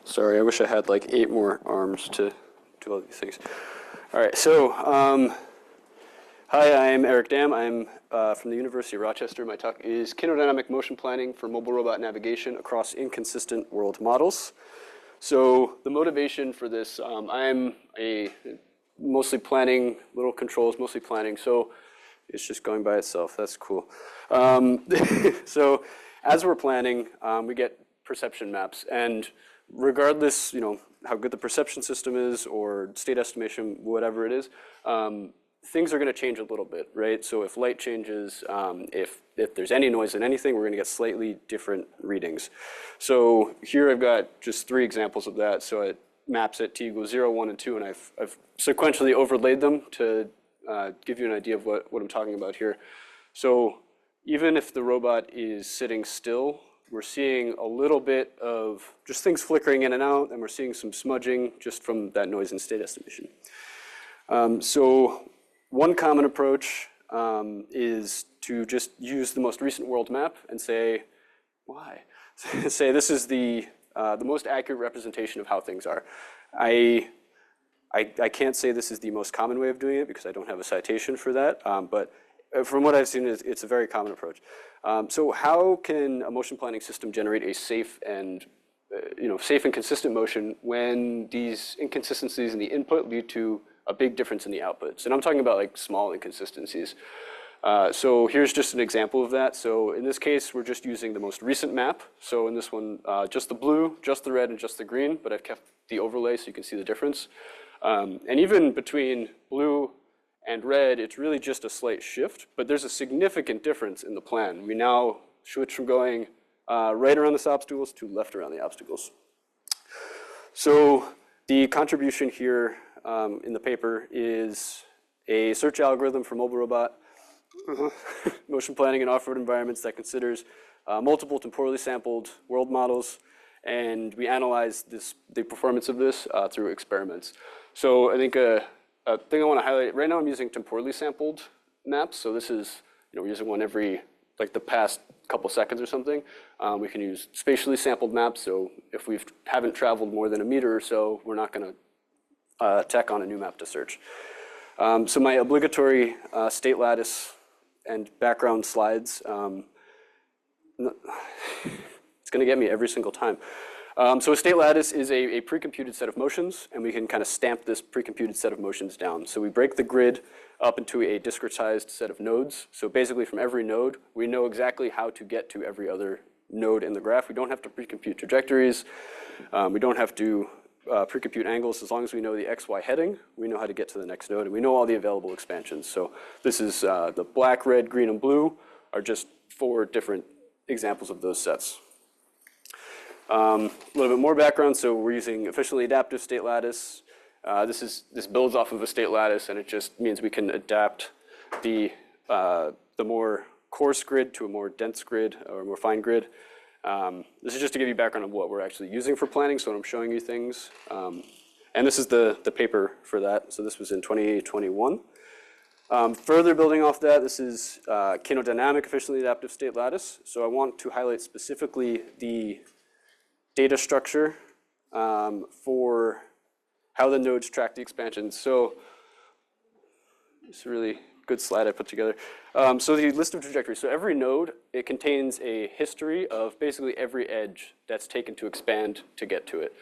Sorry, I wish I had like 8 more arms to do all these things. All right, so hi, I'm Eric Dam. I'm from the University of Rochester. My talk is Kinodynamic Motion Planning for Mobile Robot Navigation Across Inconsistent World Models. So the motivation for this, I'm mostly planning, little controls, mostly planning. So it's just going by itself. That's cool. So as we're planning, we get perception maps. And regardless, how good the perception system is or state estimation, whatever it is, things are going to change a little bit, right? So if light changes, if there's any noise in anything, we're going to get slightly different readings. So here I've got just 3 examples of that. So it maps at t equals 0, 1, and 2, and I've sequentially overlaid them to give you an idea of what I'm talking about here. So even if the robot is sitting still, we're seeing a little bit of just things flickering in and out, and we're seeing some smudging just from that noise and state estimation. So one common approach is to just use the most recent world map and say, why? Say this is the most accurate representation of how things are. I can't say this is the most common way of doing it because I don't have a citation for that, but from what I've seen, it's a very common approach. So how can a motion planning system generate a safe and consistent motion when these inconsistencies in the input lead to a big difference in the outputs? And I'm talking about like small inconsistencies. So here's just an example of that. So in this case, we're just using the most recent map. So in this one, just the blue, just the red, and just the green, but I've kept the overlay so you can see the difference. And even between blue and red, it's really just a slight shift, but there's a significant difference in the plan. We now switch from going right around the obstacles to left around the obstacles. So the contribution here in the paper is a search algorithm for mobile robot motion planning in off-road environments that considers multiple temporally sampled world models, and we analyze the performance of this through experiments. So I think a thing I want to highlight, right now I'm using temporally sampled maps. So this is, we're using one every, like the past couple seconds or something. We can use spatially sampled maps. So if we haven't traveled more than a meter or so, we're not going to tack on a new map to search. So my obligatory state lattice and background slides, it's going to get me every single time. So a state lattice is a pre-computed set of motions, and we can kind of stamp this pre-computed set of motions down. So we break the grid up into a discretized set of nodes. So basically from every node, we know exactly how to get to every other node in the graph. We don't have to pre-compute trajectories. We don't have to pre-compute angles. As long as we know the XY heading, we know how to get to the next node, and we know all the available expansions. So this is the black, red, green, and blue are just 4 different examples of those sets. A little bit more background. So we're using efficiently adaptive state lattice. This builds off of a state lattice, and it just means we can adapt the more coarse grid to a more dense grid or more fine grid. This is just to give you background on what we're actually using for planning. So when I'm showing you things, and this is the paper for that. So this was in 2021. Further building off that, this is Kinodynamic efficiently adaptive state lattice. So I want to highlight specifically the data structure for how the nodes track the expansions. So it's a really good slide I put together. So the list of trajectories. So every node, it contains a history of basically every edge that's taken to expand to get to it.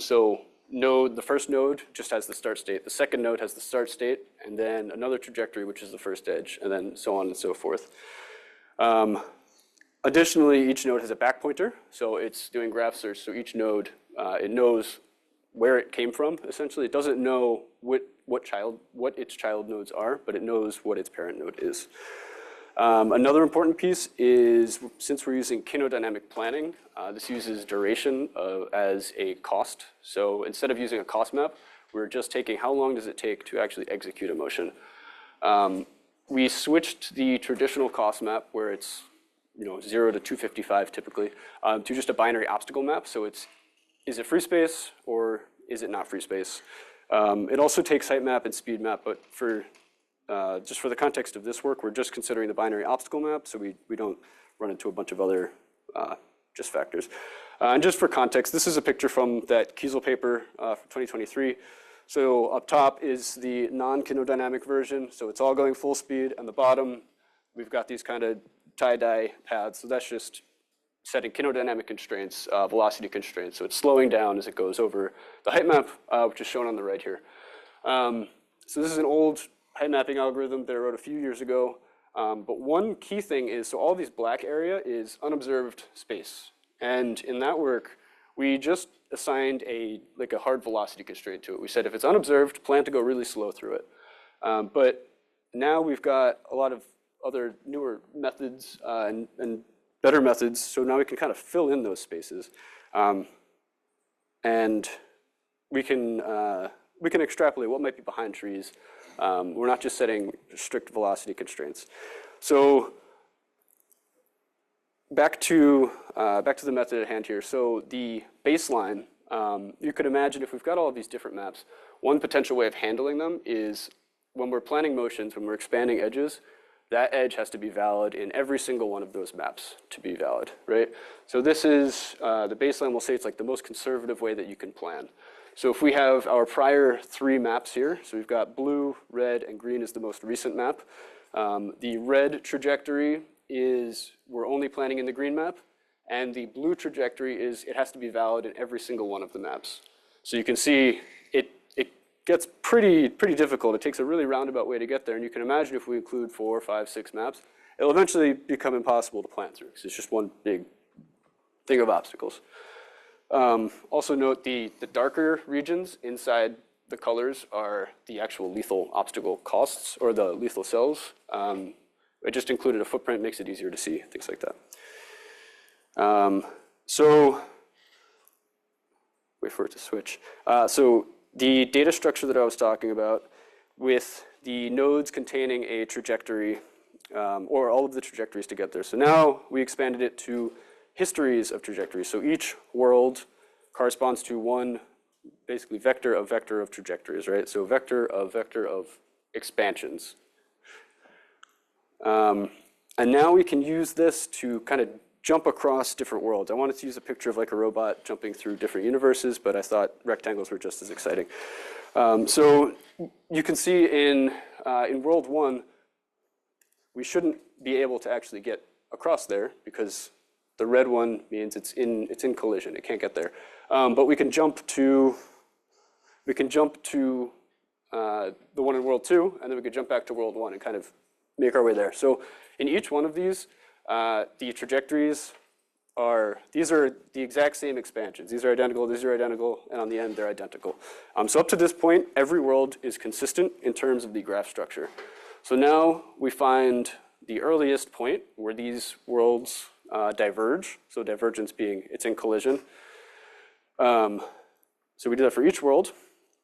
So the first node just has the start state. The second node has the start state, and then another trajectory, which is the first edge, and then so on and so forth. Additionally, each node has a back pointer, so it's doing graph search. So each node, it knows where it came from. Essentially, it doesn't know what its child nodes are, but it knows what its parent node is. Another important piece is, since we're using kinodynamic planning, this uses duration as a cost. So instead of using a cost map, we're just taking how long does it take to actually execute a motion. We switched the traditional cost map, where it's 0 to 255 typically, to just a binary obstacle map. So is it free space or is it not free space? It also takes height map and speed map, but just for the context of this work, we're just considering the binary obstacle map, so we don't run into a bunch of other just factors. And just for context, this is a picture from that Kiesel paper from 2023. So up top is the non-kinodynamic version. So it's all going full speed. And the bottom, we've got these kind of tie-dye paths. So that's just setting kinodynamic constraints, velocity constraints. So it's slowing down as it goes over the height map, which is shown on the right here. So this is an old height mapping algorithm that I wrote a few years ago. But one key thing is, so all these black area is unobserved space. And in that work, we just assigned a hard velocity constraint to it. We said if it's unobserved, plan to go really slow through it. But now we've got a lot of other newer methods and better methods. So now we can kind of fill in those spaces. And we can extrapolate what might be behind trees. We're not just setting strict velocity constraints. So back to the method at hand here. So the baseline, you could imagine if we've got all of these different maps, one potential way of handling them is when we're planning motions, when we're expanding edges, that edge has to be valid in every single one of those maps to be valid, right? So this is, the baseline, we'll say it's like the most conservative way that you can plan. So if we have our prior 3 maps here, so we've got blue, red, and green is the most recent map. The red trajectory is we're only planning in the green map, and the blue trajectory is it has to be valid in every single one of the maps. So you can see it gets pretty difficult. It takes a really roundabout way to get there, and you can imagine if we include 4, 5, 6 maps, it'll eventually become impossible to plan through because it's just one big thing of obstacles. Also note the darker regions inside the colors are the actual lethal obstacle costs or the lethal cells. I just included a footprint, makes it easier to see, things like that. So, wait for it to switch. So the data structure that I was talking about with the nodes containing a trajectory or all of the trajectories to get there. So now we expanded it to histories of trajectories. So each world corresponds to one, basically vector of trajectories, right? So vector of expansions. And now we can use this to kind of jump across different worlds. I wanted to use a picture of like a robot jumping through different universes, but I thought rectangles were just as exciting. So you can see in world 1, we shouldn't be able to actually get across there because the red one means it's in collision. It can't get there. But we can jump to the one in world 2, and then we could jump back to world 1 and kind of make our way there. So in each one of these, the trajectories these are the exact same expansions. These are identical, and on the end, they're identical. So up to this point, every world is consistent in terms of the graph structure. So now we find the earliest point where these worlds diverge. So divergence being it's in collision. So we do that for each world.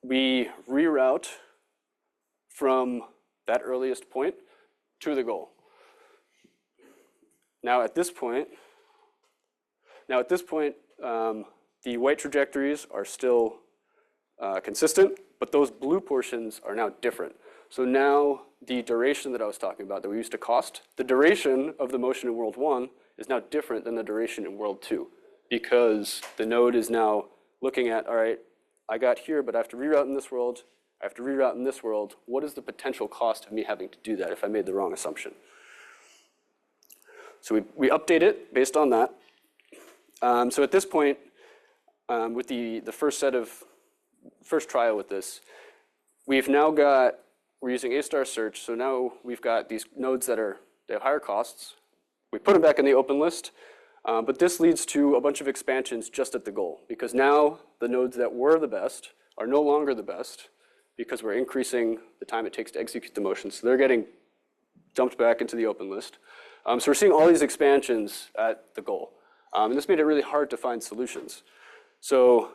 We reroute from that earliest point to the goal. Now at this point, the white trajectories are still consistent, but those blue portions are now different. So now the duration that I was talking about that we used to cost, the duration of the motion in world 1 is now different than the duration in world 2 because the node is now looking at, all right, I got here, but I have to reroute in this world. I have to reroute in this world. What is the potential cost of me having to do that if I made the wrong assumption? So we update it based on that. So at this point, with the first trial with this, we've now got, we're using A-star search, so now we've got these nodes they have higher costs. We put them back in the open list, but this leads to a bunch of expansions just at the goal, because now the nodes that were the best are no longer the best because we're increasing the time it takes to execute the motion, so they're getting dumped back into the open list. So we're seeing all these expansions at the goal. And this made it really hard to find solutions. So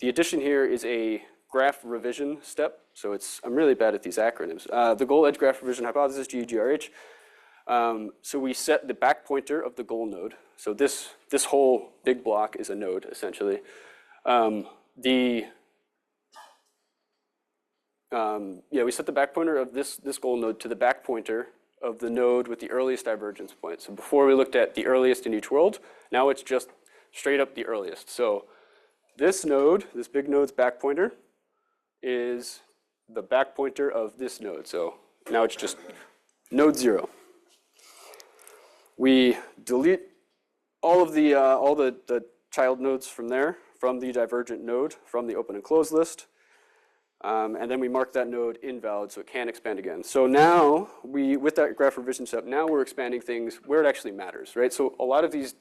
the addition here is a graph revision step. So I'm really bad at these acronyms. The goal edge graph revision hypothesis, GEGRH. So we set the back pointer of the goal node. So this whole big block is a node, essentially. We set the back pointer of this goal node to the back pointer of the node with the earliest divergence point. So before we looked at the earliest in each world, now it's just straight up the earliest. So this node, this big node's back pointer, is the back pointer of this node. So now it's just node 0. We delete all the child nodes from there, from the divergent node, from the open and closed list. And then we mark that node invalid so it can't expand again. So now, with that graph revision step, now we're expanding things where it actually matters, right? So a lot of these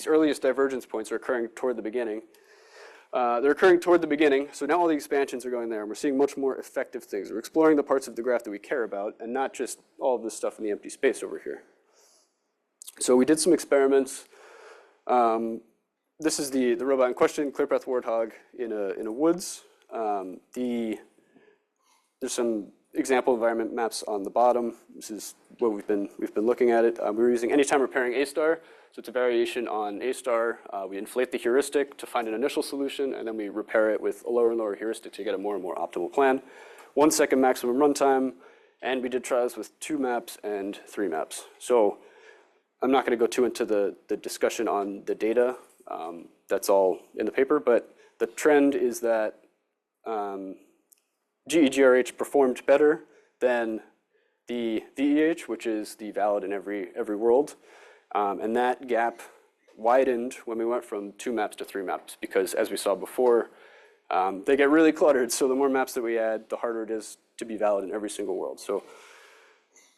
earliest divergence points are occurring toward the beginning. They're occurring toward the beginning, so now all the expansions are going there, and we're seeing much more effective things. We're exploring the parts of the graph that we care about, and not just all of this stuff in the empty space over here. So we did some experiments. This is the robot in question, clear path warthog in a woods. There's some example environment maps on the bottom. This is what we've been looking at it. We were using anytime repairing A star, so it's a variation on A star. We inflate the heuristic to find an initial solution, and then we repair it with a lower and lower heuristic to get a more and more optimal plan. 1 second maximum runtime, and we did trials with 2 maps and 3 maps. So I'm not going to go too into the discussion on the data. That's all in the paper, but the trend is that GEGRH performed better than the VEH, which is the valid in every world. And that gap widened when we went from 2 maps to 3 maps, because as we saw before, they get really cluttered. So the more maps that we add, the harder it is to be valid in every single world. So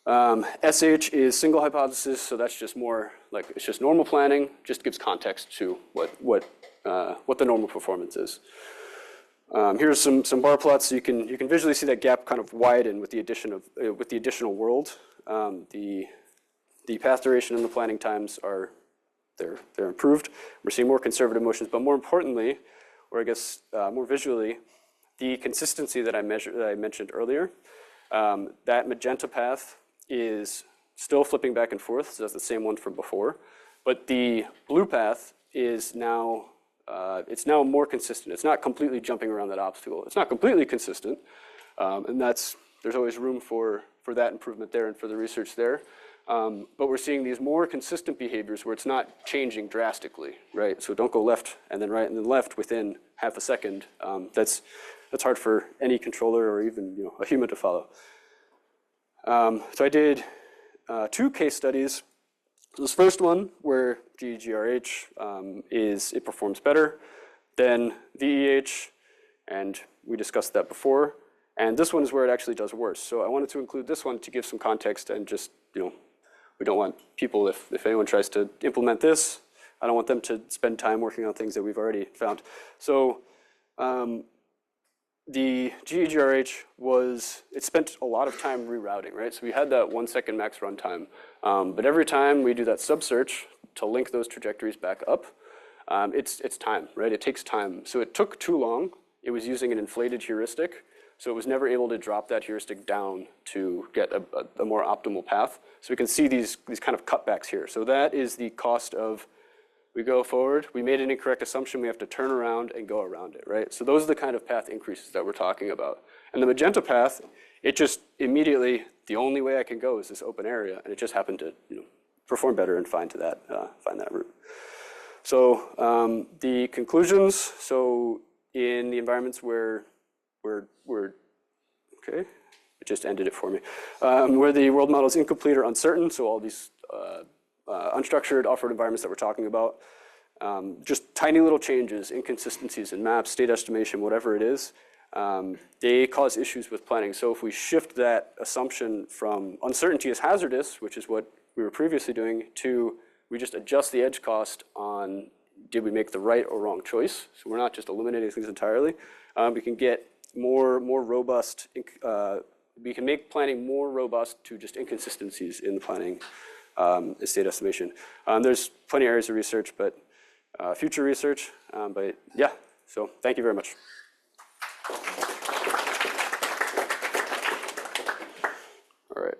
SH is single hypothesis, so that's just more like, it's just normal planning, just gives context to what the normal performance is. Here's some bar plots, so you can visually see that gap kind of widen with the addition of with the additional world. The path duration and the planning times they're improved. We're seeing more conservative motions, but more importantly, or I guess more visually, the consistency that I mentioned earlier. That magenta path is still flipping back and forth, so that's the same one from before. But the blue path is now it's now more consistent. It's not completely jumping around that obstacle. It's not completely consistent, and there's always room for that improvement there and for the research there. But we're seeing these more consistent behaviors where it's not changing drastically, right? So don't go left and then right and then left within half a second. That's hard for any controller or even a human to follow. So I did 2 case studies. So this first one, where GEGRH it performs better than VEH, and we discussed that before. And this one is where it actually does worse. So I wanted to include this one to give some context and just, we don't want people, if anyone tries to implement this, I don't want them to spend time working on things that we've already found. So the GEGRH it spent a lot of time rerouting, right? So we had that 1 second max runtime. But every time we do that sub-search to link those trajectories back up, it's time, right? It takes time. So it took too long. It was using an inflated heuristic. So it was never able to drop that heuristic down to get a more optimal path. So we can see these kind of cutbacks here. So that is the cost of, we go forward, we made an incorrect assumption, we have to turn around and go around it, right? So those are the kind of path increases that we're talking about. And the magenta path, it just immediately, the only way I can go is this open area, and it just happened to perform better and find that route. So the conclusions, so in the environments where okay, it just ended it for me, where the world model is incomplete or uncertain, so all these unstructured off-road environments that we're talking about, just tiny little changes, inconsistencies in maps, state estimation, whatever it is, they cause issues with planning. So if we shift that assumption from uncertainty is hazardous, which is what we were previously doing, to we just adjust the edge cost on did we make the right or wrong choice. So we're not just eliminating things entirely. We can get more robust, we can make planning more robust to just inconsistencies in the planning state estimation. There's plenty of areas of research, but future research, but yeah, so thank you very much. All right.